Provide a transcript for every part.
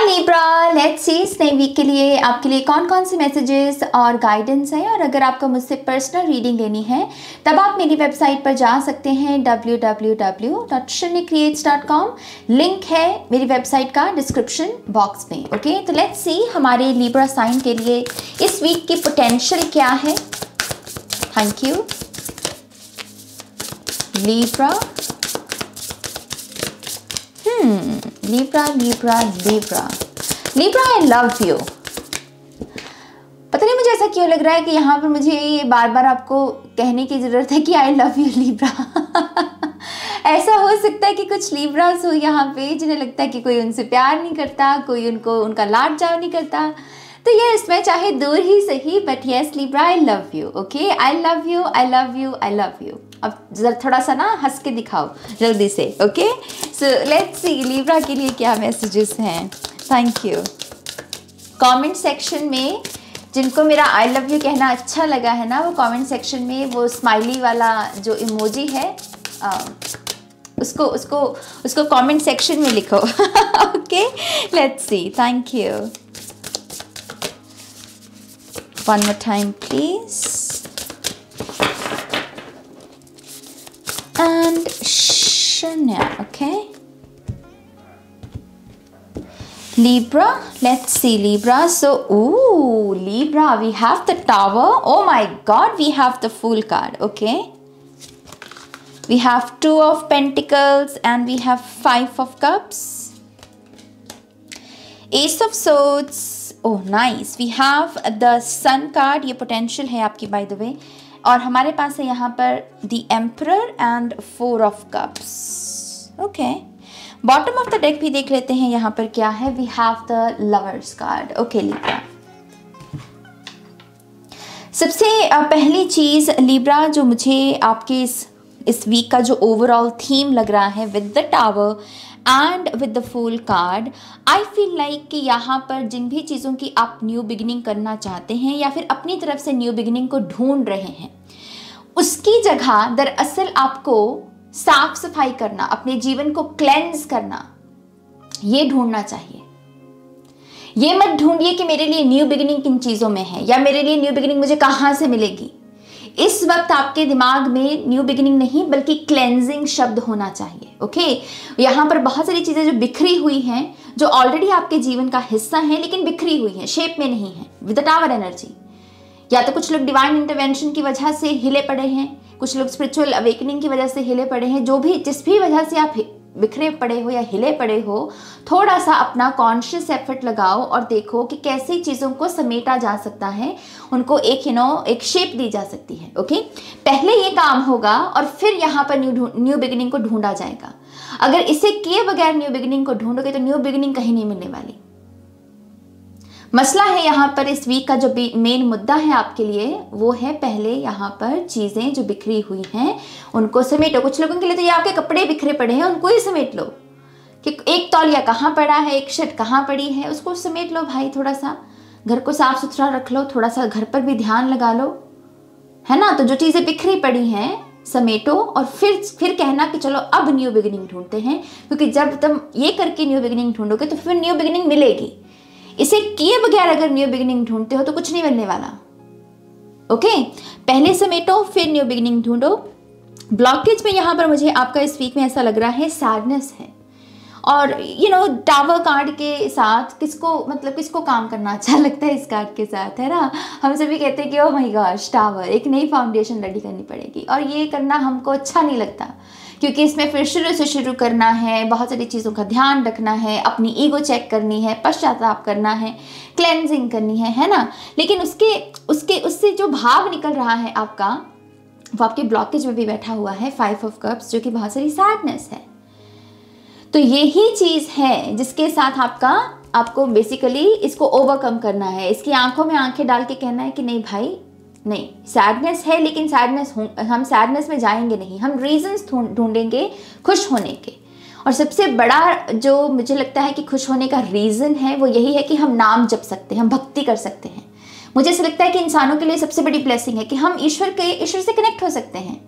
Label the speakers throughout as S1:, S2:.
S1: Libra, let's see इस नए week के लिए आपके लिए कौन कौन से मैसेजेस और गाइडेंस है। और अगर आपको मुझसे पर्सनल रीडिंग लेनी है तब आप मेरी वेबसाइट पर जा सकते हैं www.shrenicreates.com। लिंक है मेरी वेबसाइट का डिस्क्रिप्शन बॉक्स में। ओके, तो लेट्स सी हमारे लिब्रा साइन के लिए इस वीक की पोटेंशियल क्या है। Thank you Libra. Libra I love you. पता नहीं मुझे ऐसा क्यों लग रहा है कि यहाँ पर मुझे ये बार बार आपको कहने की ज़रूरत है कि आई लव यू लिब्रा। ऐसा हो सकता है कि कुछ लिब्रास हो यहाँ पे जिन्हें लगता है कि कोई उनसे प्यार नहीं करता, कोई उनका लाड जाव नहीं करता। तो ये इसमें चाहे दूर ही सही, but yes Libra I love you. Okay, I love you, I love you, I love you. अब जरा थोड़ा सा ना हंस के दिखाओ जल्दी से। Okay, so let's see Libra के लिए क्या मैसेजेस हैं। Thank you. कमेंट सेक्शन में जिनको मेरा आई लव यू कहना अच्छा लगा है ना, वो कमेंट सेक्शन में वो स्माइली वाला जो इमोजी है उसको कमेंट सेक्शन में लिखो। Okay, let's see. Thank you. One more time please. And Shania, okay? Libra, let's see Libra. So, ooh, Libra, we have the Tower. Oh my God, we have the Fool card, okay? We have Two of Pentacles and we have Five of Cups. Ace of Swords. Oh, nice. We have the Sun card. ये potential है आपकी by the way. और हमारे पास है यहाँ पर the emperor and four of cups. Okay, bottom of the deck भी देख लेते हैं यहाँ पर क्या है। We have the lovers card. Okay Libra, सबसे पहली चीज़ लिब्रा जो मुझे आपके इस वीक का जो ओवरऑल थीम लग रहा है with the tower and with the fool card, I feel like कि यहाँ पर जिन भी चीज़ों की आप न्यू बिगिनिंग करना चाहते हैं या फिर अपनी तरफ से न्यू बिगिनिंग को ढूंढ रहे हैं, उसकी जगह दरअसल आपको साफ सफाई करना, अपने जीवन को क्लेंज करना, ये ढूंढना चाहिए। ये मत ढूंढिए कि मेरे लिए न्यू बिगिनिंग किन चीज़ों में है या मेरे लिए न्यू बिगिनिंग मुझे कहाँ से मिलेगी। इस वक्त आपके दिमाग में न्यू बिगिनिंग नहीं बल्कि क्लेंजिंग शब्द होना चाहिए। ओके, यहाँ पर बहुत सारी चीज़ें जो बिखरी हुई हैं, जो ऑलरेडी आपके जीवन का हिस्सा हैं लेकिन बिखरी हुई हैं, शेप में नहीं है, विद द टावर एनर्जी। या तो कुछ लोग डिवाइन इंटरवेंशन की वजह से हिले पड़े हैं, कुछ लोग स्पिरिचुअल अवेकनिंग की वजह से हिले पड़े हैं। जो भी जिस भी वजह से आप बिखरे पड़े हो या हिले पड़े हो, थोड़ा सा अपना कॉन्शियस एफर्ट लगाओ और देखो कि कैसे चीज़ों को समेटा जा सकता है, उनको एक शेप दी जा सकती है। ओके, पहले ये काम होगा और फिर यहाँ पर न्यू बिगिनिंग को ढूंढा जाएगा। अगर इसे किए बगैर न्यू बिगिनिंग को ढूंढोगे तो न्यू बिगिनिंग कहीं नहीं मिलने वाली। मसला है यहाँ पर इस वीक का जो मेन मुद्दा है आपके लिए, वो है पहले यहाँ पर चीज़ें जो बिखरी हुई हैं उनको समेटो। कुछ लोगों के लिए तो ये आपके कपड़े बिखरे पड़े हैं, उनको ही समेट लो कि एक तौलिया कहाँ पड़ा है, एक शर्ट कहाँ पड़ी है, उसको समेट लो भाई। थोड़ा सा घर को साफ सुथरा रख लो, थोड़ा सा घर पर भी ध्यान लगा लो, है ना। तो जो चीज़ें बिखरी पड़ी हैं समेटो और फिर कहना कि चलो अब न्यू बिगिनिंग ढूंढते हैं, क्योंकि जब तुम ये करके न्यू बिगिनिंग ढूंढोगे तो फिर न्यू बिगिनिंग मिलेगी। इसे किए बगैर अगर न्यू बिगिनिंग ढूंढते हो तो कुछ नहीं मिलने वाला। ओके, पहले समेटो फिर न्यू बिगिनिंग ढूंढो। ब्लॉकेज में यहाँ पर मुझे आपका इस वीक में ऐसा लग रहा है सैडनेस है। और टावर कार्ड के साथ किसको काम करना अच्छा लगता है इस कार्ड के साथ, है ना। हम सभी कहते हैं कि ओह माय गॉश टावर, एक नई फाउंडेशन रेडी करनी पड़ेगी, और ये करना हमको अच्छा नहीं लगता क्योंकि इसमें फिर शुरू से शुरू करना है, बहुत सारी चीज़ों का ध्यान रखना है, अपनी ईगो चेक करनी है, पश्चाताप करना है, क्लेंजिंग करनी है ना। लेकिन उससे जो भाव निकल रहा है आपका, वो आपके ब्लॉकेज में भी बैठा हुआ है, 5 ऑफ कप्स, जो कि बहुत सारी सैडनेस है। तो यही चीज़ है जिसके साथ आपका आपको बेसिकली इसको ओवरकम करना है, इसकी आंखों में आंखें डाल के कहना है कि नहीं भाई नहीं, सैडनेस है लेकिन हम सैडनेस में जाएंगे नहीं, हम रीजंस ढूंढेंगे खुश होने के। और सबसे बड़ा जो मुझे लगता है कि खुश होने का रीज़न है वो यही है कि हम नाम जप सकते हैं, हम भक्ति कर सकते हैं। मुझे ऐसा लगता है कि इंसानों के लिए सबसे बड़ी ब्लेसिंग है कि हम ईश्वर से कनेक्ट हो सकते हैं।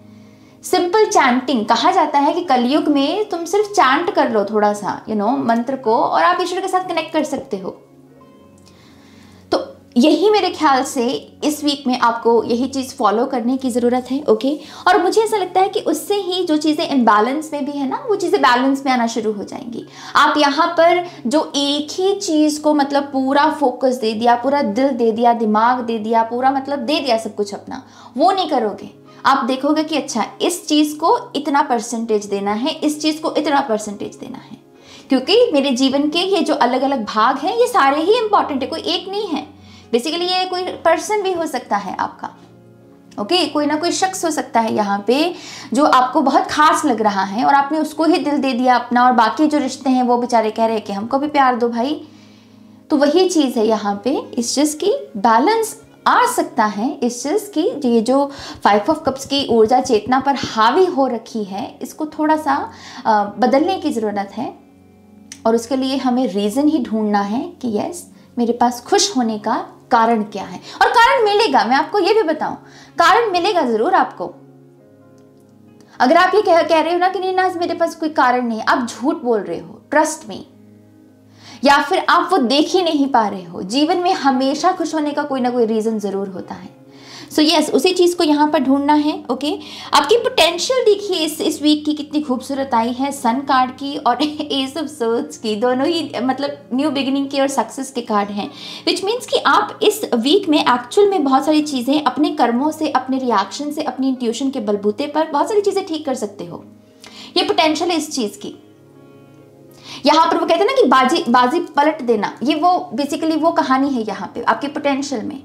S1: सिंपल चैंटिंग, कहा जाता है कि कलयुग में तुम सिर्फ चैंट कर लो थोड़ा सा मंत्र को, और आप ईश्वर के साथ कनेक्ट कर सकते हो। तो यही मेरे ख्याल से इस वीक में आपको यही चीज़ फॉलो करने की ज़रूरत है, ओके। और मुझे ऐसा लगता है कि उससे ही जो चीज़ें इम्बैलेंस में भी है ना, वो चीज़ें बैलेंस में आना शुरू हो जाएंगी। आप यहाँ पर जो एक ही चीज़ को मतलब पूरा फोकस दे दिया, पूरा दिल दे दिया, दिमाग दे दिया, पूरा मतलब दे दिया सब कुछ अपना, वो नहीं करोगे। आप देखोगे कि अच्छा इस चीज़ को इतना परसेंटेज देना है, इस चीज़ को इतना परसेंटेज देना है, क्योंकि मेरे जीवन के ये जो अलग अलग भाग हैं ये सारे ही इंपॉर्टेंट है, कोई एक नहीं है। बेसिकली ये कोई पर्सन भी हो सकता है आपका, ओके, कोई ना कोई शख्स हो सकता है यहाँ पे जो आपको बहुत खास लग रहा है और आपने उसको ही दिल दे दिया अपना, और बाकी जो रिश्ते हैं वो बेचारे कह रहे हैं कि हमको भी प्यार दो भाई। तो वही चीज़ है यहाँ पे, इस चीज़ की बैलेंस आ सकता है, इस चीज़ की ये जो 5 ऑफ कप्स की ऊर्जा चेतना पर हावी हो रखी है, इसको थोड़ा सा बदलने की ज़रूरत है। और उसके लिए हमें रीज़न ही ढूंढना है कि यस मेरे पास खुश होने का कारण क्या है। और कारण मिलेगा, मैं आपको ये भी बताऊं, कारण मिलेगा जरूर आपको। अगर आप ये कह रहे हो ना कि नहीं ना मेरे पास कोई कारण नहीं, आप झूठ बोल रहे हो, ट्रस्ट मी। या फिर आप वो देख ही नहीं पा रहे हो। जीवन में हमेशा खुश होने का कोई ना कोई रीजन जरूर होता है। सो यस, उसी चीज़ को यहाँ पर ढूंढना है, ओके। आपकी पोटेंशियल देखिए इस वीक की कितनी खूबसूरत आई है, सन कार्ड की और एस ऑफ सोर्ड्स की, दोनों ही मतलब न्यू बिगिनिंग के और सक्सेस के कार्ड हैं। विच मीन्स कि आप इस वीक में एक्चुअल में बहुत सारी चीज़ें अपने कर्मों से, अपने रिएक्शन से, अपनी इंट्यूशन के बलबूते पर बहुत सारी चीज़ें ठीक कर सकते हो। ये पोटेंशियल है इस चीज़ की। यहाँ पर वो कहते हैं ना कि बाजी पलट देना, ये वो बेसिकली वो कहानी है यहाँ पे आपके पोटेंशियल में।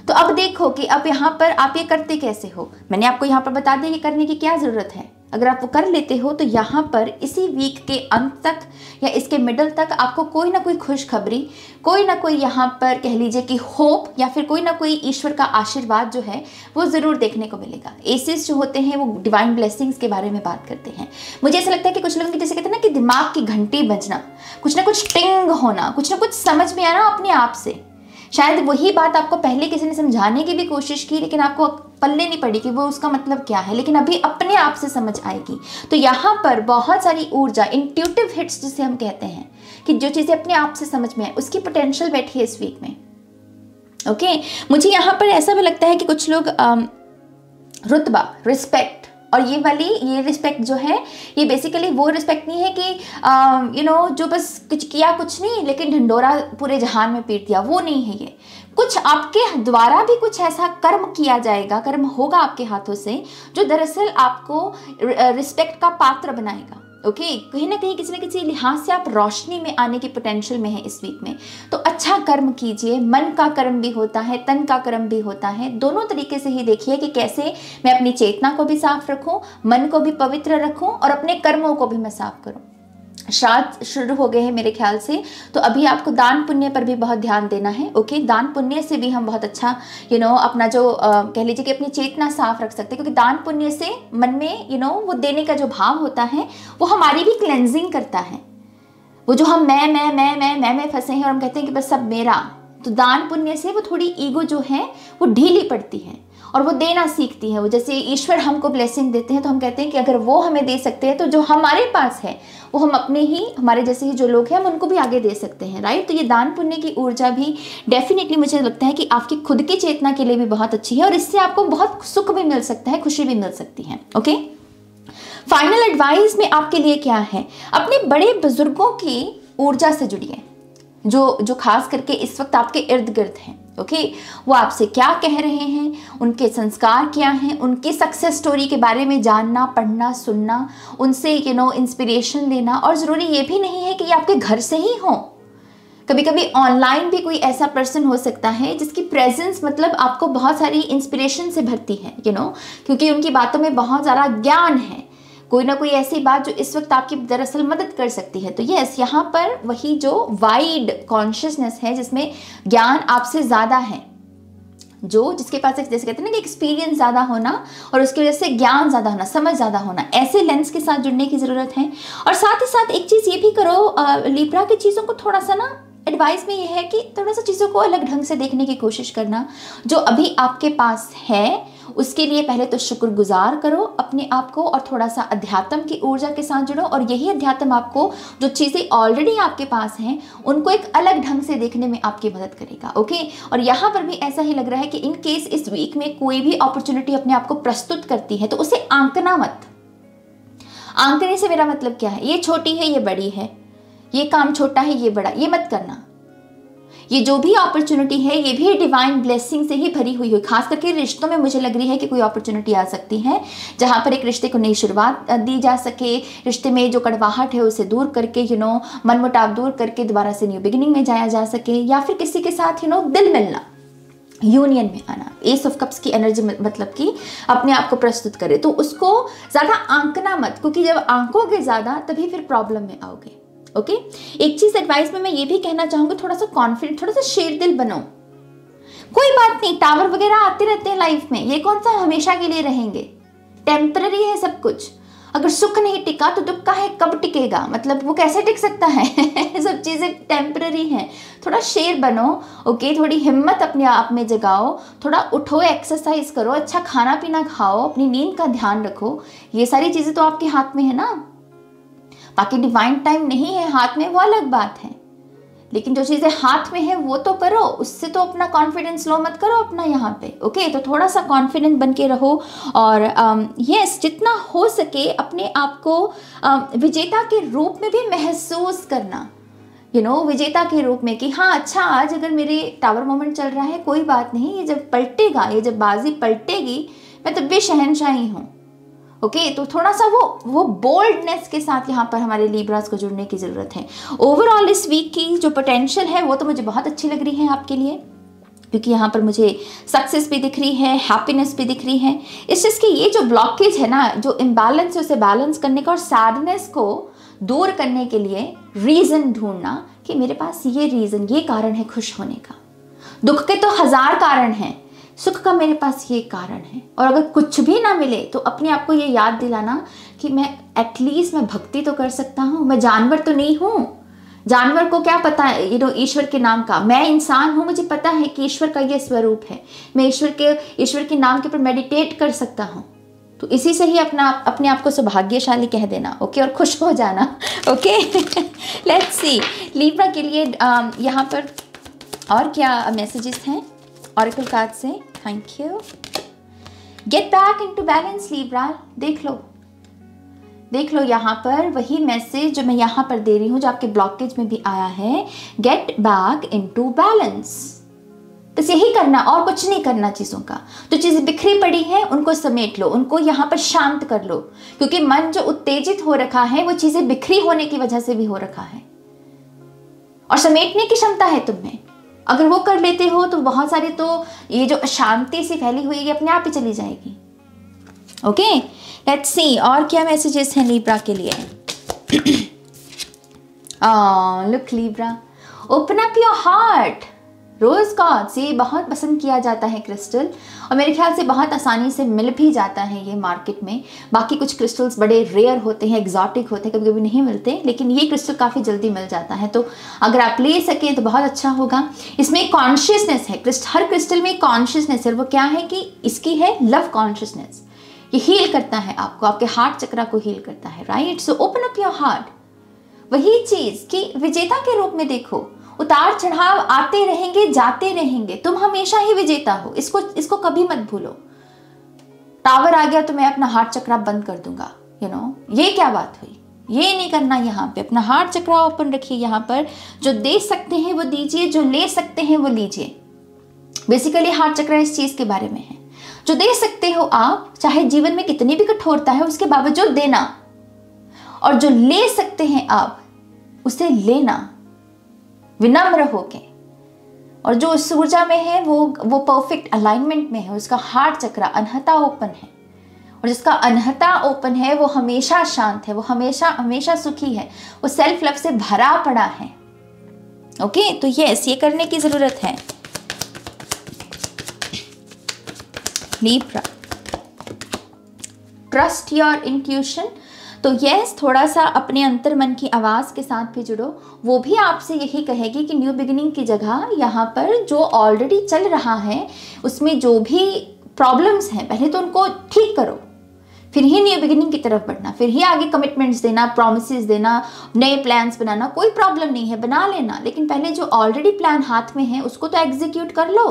S1: तो अब देखो कि अब यहाँ पर आप ये करते कैसे हो। मैंने आपको यहाँ पर बता दिया कि करने की क्या ज़रूरत है। अगर आप वो कर लेते हो तो यहाँ पर इसी वीक के अंत तक या इसके मिडल तक आपको कोई ना कोई खुशखबरी, कोई ना कोई यहाँ पर कह लीजिए कि होप, या फिर कोई ना कोई ईश्वर का आशीर्वाद जो है वो ज़रूर देखने को मिलेगा। एसेस जो होते हैं वो डिवाइन ब्लेसिंग्स के बारे में बात करते हैं। मुझे ऐसा लगता है कि कुछ लोगों की जैसे कहते हैं ना कि दिमाग की घंटी बजना, कुछ ना कुछ टिंग होना, कुछ ना कुछ समझ में आना अपने आप से। शायद वही बात आपको पहले किसी ने समझाने की भी कोशिश की, लेकिन आपको पल्ले नहीं पड़ी कि वो उसका मतलब क्या है, लेकिन अभी अपने आप से समझ आएगी। तो यहाँ पर बहुत सारी ऊर्जा, इंट्यूटिव हिट्स जिसे हम कहते हैं, कि जो चीज़ें अपने आप से समझ में आए, उसकी पोटेंशियल बैठी है इस वीक में, ओके। मुझे यहाँ पर ऐसा भी लगता है कि कुछ लोग रुतबा, रिस्पेक्ट, और ये रिस्पेक्ट जो है ये बेसिकली वो रिस्पेक्ट नहीं है कि जो बस कुछ किया कुछ नहीं लेकिन ढिंडोरा पूरे जहान में पीट दिया, वो नहीं है। ये कुछ आपके द्वारा भी कुछ ऐसा कर्म किया जाएगा, कर्म होगा आपके हाथों से जो दरअसल आपको रिस्पेक्ट का पात्र बनाएगा, ओके। कहीं ना कहीं किसी न किसी लिहाज से आप रोशनी में आने की पोटेंशियल में है इस वीक में। तो अच्छा कर्म कीजिए, मन का कर्म भी होता है, तन का कर्म भी होता है। दोनों तरीके से ही देखिए कि कैसे मैं अपनी चेतना को भी साफ रखूं, मन को भी पवित्र रखूं और अपने कर्मों को भी मैं साफ करूं। श्राद्ध शुरू हो गए हैं मेरे ख्याल से, तो अभी आपको दान पुण्य पर भी बहुत ध्यान देना है, ओके। दान पुण्य से भी हम बहुत अच्छा अपना जो कह लीजिए कि अपनी चेतना साफ रख सकते हैं, क्योंकि दान पुण्य से मन में वो देने का जो भाव होता है वो हमारी भी क्लेंजिंग करता है। वो जो हम मैं फंसे हैं और हम कहते हैं कि बस सब मेरा, तो दान पुण्य से वो थोड़ी ईगो जो है वो ढीली पड़ती है और वो देना सीखती है। वो जैसे ईश्वर हमको ब्लेसिंग देते हैं तो हम कहते हैं कि अगर वो हमें दे सकते हैं तो जो हमारे पास है वो हम अपने ही, हमारे जैसे ही जो लोग हैं हम उनको भी आगे दे सकते हैं, राइट। तो ये दान पुण्य की ऊर्जा भी डेफिनेटली मुझे लगता है कि आपकी खुद की चेतना के लिए भी बहुत अच्छी है और इससे आपको बहुत सुख भी मिल सकता है, खुशी भी मिल सकती है, ओके। फाइनल एडवाइस में आपके लिए क्या है, अपने बड़े बुजुर्गों की ऊर्जा से जुड़िए जो खास करके इस वक्त आपके इर्द गिर्द हैं, ओके। वो आपसे क्या कह रहे हैं, उनके संस्कार क्या हैं, उनकी सक्सेस स्टोरी के बारे में जानना, पढ़ना, सुनना, उनसे इंस्पिरेशन लेना। और ज़रूरी ये भी नहीं है कि ये आपके घर से ही हो, कभी कभी ऑनलाइन भी कोई ऐसा पर्सन हो सकता है जिसकी प्रेजेंस मतलब आपको बहुत सारी इंस्पिरेशन से भरती है, क्योंकि उनकी बातों में बहुत ज़्यादा ज्ञान है। कोई ना कोई ऐसी बात जो इस वक्त आपकी दरअसल मदद कर सकती है। तो यस, यहाँ पर वही जो वाइड कॉन्शियसनेस है, जिसमें ज्ञान आपसे ज़्यादा है, जो जिसके पास एक, जैसे कहते हैं ना कि एक्सपीरियंस ज़्यादा होना और उसकी वजह से ज्ञान ज़्यादा होना, समझ ज़्यादा होना, ऐसे लेंस के साथ जुड़ने की ज़रूरत है। और साथ ही साथ एक चीज़ ये भी करो, लिब्रा की चीज़ों को थोड़ा सा ना, एडवाइस में ये है कि थोड़ा सा चीज़ों को अलग ढंग से देखने की कोशिश करना। जो अभी आपके पास है उसके लिए पहले तो शुक्रगुजार करो अपने आप को, और थोड़ा सा अध्यात्म की ऊर्जा के साथ जुड़ो, और यही अध्यात्म आपको जो चीज़ें ऑलरेडी आपके पास हैं उनको एक अलग ढंग से देखने में आपकी मदद करेगा। ओके, और यहाँ पर भी ऐसा ही लग रहा है कि इन केस इस वीक में कोई भी अपॉर्चुनिटी अपने आप को प्रस्तुत करती है तो उसे आंकना मत। आंकने से मेरा मतलब क्या है, ये छोटी है, ये बड़ी है, ये काम छोटा है, ये बड़ा, ये मत करना। ये जो भी अपॉर्चुनिटी है ये भी डिवाइन ब्लेसिंग से ही भरी हुई है। खास करके रिश्तों में मुझे लग रही है कि कोई अपॉर्चुनिटी आ सकती है जहाँ पर एक रिश्ते को नई शुरुआत दी जा सके, रिश्ते में जो कड़वाहट है उसे दूर करके मनमुटाव दूर करके दोबारा से न्यू बिगिनिंग में जाया जा सके, या फिर किसी के साथ दिल मिलना, यूनियन में आना। एस ऑफ कप्स की एनर्जी मतलब कि अपने आप को प्रस्तुत करे, तो उसको ज़्यादा आंकना मत, क्योंकि जब आंकोगे ज़्यादा तभी फिर प्रॉब्लम में आओगे। ओके, एक चीज एडवाइस में मैं ये भी कहना चाहूंगी, थोड़ा सा कॉन्फिडेंट, थोड़ा सा शेर दिल बनो। कोई बात नहीं, टावर वगैरह आते रहते हैं लाइफ में, ये कौन सा हमेशा के लिए रहेंगे, टेम्पररी है सब कुछ। अगर सुख नहीं टिका तो दुख का है कब टिकेगा, मतलब वो कैसे टिक सकता है सब चीजें टेम्पररी हैं। थोड़ा शेर बनो। ओके, थोड़ी हिम्मत अपने आप में जगाओ, थोड़ा उठो, एक्सरसाइज करो, अच्छा खाना पीना खाओ, अपनी नींद का ध्यान रखो। ये सारी चीजें तो आपके हाथ में है ना। बाकी डिवाइन टाइम नहीं है हाथ में, वो अलग बात है, लेकिन जो चीज़ें हाथ में है वो तो करो। उससे तो अपना कॉन्फिडेंस लो मत करो अपना यहाँ पे। ओके, तो थोड़ा सा कॉन्फिडेंट बन के रहो, और यस जितना हो सके अपने आप को विजेता के रूप में भी महसूस करना। विजेता के रूप में कि हाँ अच्छा, आज अगर मेरे टावर मोमेंट चल रहा है कोई बात नहीं, ये जब पलटेगा, ये जब बाजी पलटेगी मैं तब भी शहंशाही हूँ। ओके, तो थोड़ा सा वो बोल्डनेस के साथ यहाँ पर हमारे लिब्रास को जुड़ने की ज़रूरत है। ओवरऑल इस वीक की जो पोटेंशियल है वो तो मुझे बहुत अच्छी लग रही है आपके लिए, क्योंकि यहाँ पर मुझे सक्सेस भी दिख रही है, हैप्पीनेस भी दिख रही है। इस चीज़ की ये जो ब्लॉकेज है ना, जो इम्बैलेंस है उसे बैलेंस करने का और सैडनेस को दूर करने के लिए रीज़न ढूंढना कि मेरे पास ये रीज़न, ये कारण है खुश होने का। दुख के तो 1000 कारण हैं, सुख का मेरे पास ये कारण है। और अगर कुछ भी ना मिले तो अपने आप को ये याद दिलाना कि मैं एटलीस्ट मैं भक्ति तो कर सकता हूँ, मैं जानवर तो नहीं हूँ। जानवर को क्या पता है ईश्वर के नाम का, मैं इंसान हूँ, मुझे पता है कि ईश्वर का ये स्वरूप है, मैं ईश्वर के नाम के ऊपर मेडिटेट कर सकता हूँ। तो इसी से ही अपने आप को सौभाग्यशाली कह देना। ओके, और खुश हो जाना। ओके, लेट्स सी लिब्रा के लिए यहाँ पर और क्या मैसेजेस हैं ऑरेकल कार्ड से। Thank you. Get back into balance Libra, देख लो यहाँ पर वही मैसेज जो मैं यहाँ पर दे रही हूँ, जो आपके ब्लॉकेज में भी आया है। गेट बैक इनटू बैलेंस, बस यही करना और कुछ नहीं करना। चीज़ों का जो चीज़ें बिखरी पड़ी हैं उनको समेट लो, उनको यहाँ पर शांत कर लो, क्योंकि मन जो उत्तेजित हो रखा है वो चीज़ें बिखरी होने की वजह से भी हो रखा है, और समेटने की क्षमता है तुम में। अगर वो कर लेते हो तो बहुत सारी तो ये जो अशांति सी फैली हुई है अपने आप ही चली जाएगी। ओके, लेट्स सी और क्या मैसेजेस हैं लिब्रा के लिए। Look Libra, open up your heart. रोज गॉड्स ये बहुत पसंद किया जाता है क्रिस्टल, और मेरे ख्याल से बहुत आसानी से मिल भी जाता है ये मार्केट में। बाकी कुछ क्रिस्टल्स बड़े रेयर होते हैं, एग्जॉटिक होते हैं, कभी कभी नहीं मिलते, लेकिन ये क्रिस्टल काफ़ी जल्दी मिल जाता है। तो अगर आप ले सकें तो बहुत अच्छा होगा। इसमें कॉन्शियसनेस है, हर क्रिस्टल में कॉन्शियसनेस है। वो क्या है कि इसकी है लव कॉन्शियसनेस। ये हील करता है आपको, आपके हार्ट चक्रा को हील करता है। Right, so open up your heart. वही चीज़ कि विजेता के रूप में देखो, उतार चढ़ाव आते रहेंगे जाते रहेंगे, तुम हमेशा ही विजेता हो। इसको कभी मत भूलो। टावर आ गया तो मैं अपना हार्ट चक्रा बंद कर दूंगा, ये क्या बात हुई, ये नहीं करना। यहाँ पे अपना हार्ट चक्रा ओपन रखिए। यहाँ पर जो दे सकते हैं वो दीजिए, जो ले सकते हैं वो लीजिए। बेसिकली हार्ट चक्रा इस चीज के बारे में है, जो दे सकते हो आप, चाहे जीवन में कितनी भी कठोरता है उसके बावजूद देना, और जो ले सकते हैं आप उसे लेना विनम्र होके, और जो उस ऊर्जा में है वो परफेक्ट अलाइनमेंट में है, उसका हार्ट चक्रा अनहता ओपन है, और जिसका अनहता ओपन है वो हमेशा शांत है, वो हमेशा हमेशा सुखी है, वो सेल्फ लव से भरा पड़ा है। ओके, तो यस, ये करने की जरूरत है। Libra, trust your intuition. तो यस, थोड़ा सा अपने अंतर मन की आवाज़ के साथ भी जुड़ो। वो भी आपसे यही कहेगी कि न्यू बिगिनिंग की जगह यहाँ पर जो ऑलरेडी चल रहा है उसमें जो भी प्रॉब्लम्स हैं पहले तो उनको ठीक करो, फिर ही न्यू बिगिनिंग की तरफ बढ़ना, फिर ही आगे कमिटमेंट्स देना, प्रॉमिसेस देना, नए प्लान्स बनाना। कोई प्रॉब्लम नहीं है, बना लेना, लेकिन पहले जो ऑलरेडी प्लान हाथ में है उसको तो एग्जीक्यूट कर लो,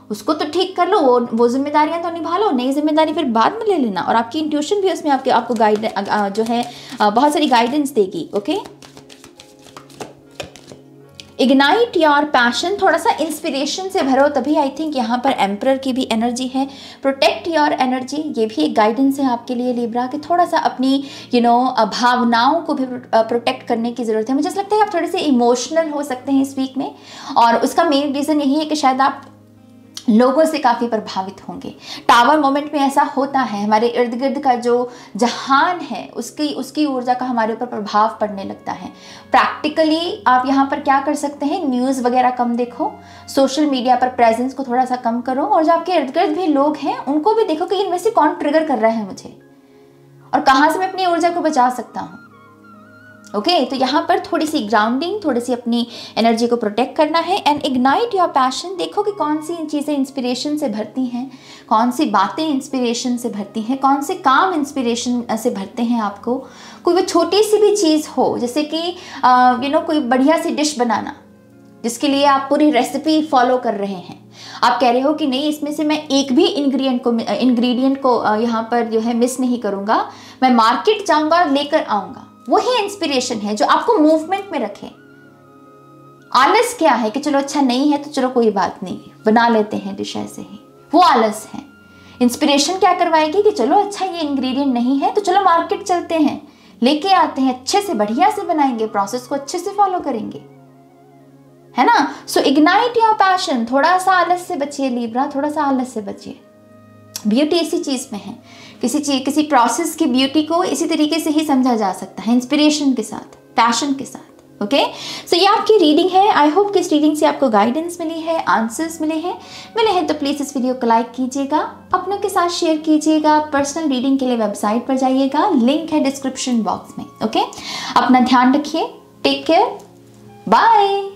S1: उसको तो ठीक कर लो, वो जिम्मेदारियां तो निभा लो, नई जिम्मेदारी फिर बाद में ले लेना। और आपकी इंट्यूशन भी उसमें आपको गाइड जो है बहुत सारी गाइडेंस देगी। ओके, इग्नाइट योर पैशन, थोड़ा सा इंस्पिरेशन से भरो, तभी आई थिंक यहाँ पर एम्परर की भी एनर्जी है। प्रोटेक्ट योर एनर्जी, ये भी एक गाइडेंस है आपके लिए लिब्रा, कि थोड़ा सा अपनी भावनाओं को भी प्रोटेक्ट करने की ज़रूरत है। मुझे लगता है आप थोड़े से इमोशनल हो सकते हैं इस वीक में, और उसका मेन रीज़न यही है कि शायद आप लोगों से काफ़ी प्रभावित होंगे। टावर मोमेंट में ऐसा होता है, हमारे इर्द गिर्द का जो जहान है उसकी ऊर्जा का हमारे ऊपर प्रभाव पड़ने लगता है। प्रैक्टिकली आप यहाँ पर क्या कर सकते हैं, न्यूज़ वगैरह कम देखो, सोशल मीडिया पर प्रेजेंस को थोड़ा सा कम करो, और जो आपके इर्द गिर्द भी लोग हैं उनको भी देखो कि इनमें से कौन ट्रिगर कर रहा है मुझे, और कहाँ से मैं अपनी ऊर्जा को बचा सकता हूँ। ओके, तो यहाँ पर थोड़ी सी ग्राउंडिंग, थोड़ी सी अपनी एनर्जी को प्रोटेक्ट करना है। एंड इग्नाइट योर पैशन, देखो कि कौन सी चीज़ें इंस्पिरेशन से भरती हैं, कौन सी बातें इंस्पिरेशन से भरती हैं, कौन से काम इंस्पिरेशन से भरते हैं आपको। कोई वो छोटी सी भी चीज़ हो, जैसे कि कोई बढ़िया सी डिश बनाना जिसके लिए आप पूरी रेसिपी फॉलो कर रहे हैं, आप कह रहे हो कि नहीं इसमें से मैं एक भी इंग्रेडिएंट को यहाँ पर जो है मिस नहीं करूँगा, मैं मार्केट जाऊँगा लेकर आऊँगा। वही इंस्पिरेशन है जो आपको मूवमेंट में रखे। आलस क्या है कि चलो अच्छा नहीं है तो चलो कोई बात नहीं, बना लेते हैं डिश ऐसे ही, वो आलस है। इंस्पिरेशन क्या करवाएगी कि चलो अच्छा ये इंग्रेडिएंट नहीं है तो चलो मार्केट चलते हैं, लेके आते हैं, अच्छे से बढ़िया से बनाएंगे, प्रोसेस को अच्छे से फॉलो करेंगे, है ना। सो इग्नाइट योर पैशन, थोड़ा सा आलस से बचिए लिब्रा, थोड़ा सा आलस से बचिए। ब्यूटी इसी चीज़ में है, किसी प्रोसेस की ब्यूटी को इसी तरीके से ही समझा जा सकता है, इंस्पिरेशन के साथ, पैशन के साथ। ओके, सो ये आपकी रीडिंग है। आई होप कि इस रीडिंग से आपको गाइडेंस मिली है, आंसर्स मिले हैं तो प्लीज़ इस वीडियो को लाइक कीजिएगा, अपनों के साथ शेयर कीजिएगा। पर्सनल रीडिंग के लिए वेबसाइट पर जाइएगा, लिंक है डिस्क्रिप्शन बॉक्स में। ओके, अपना ध्यान रखिए, टेक केयर, बाय।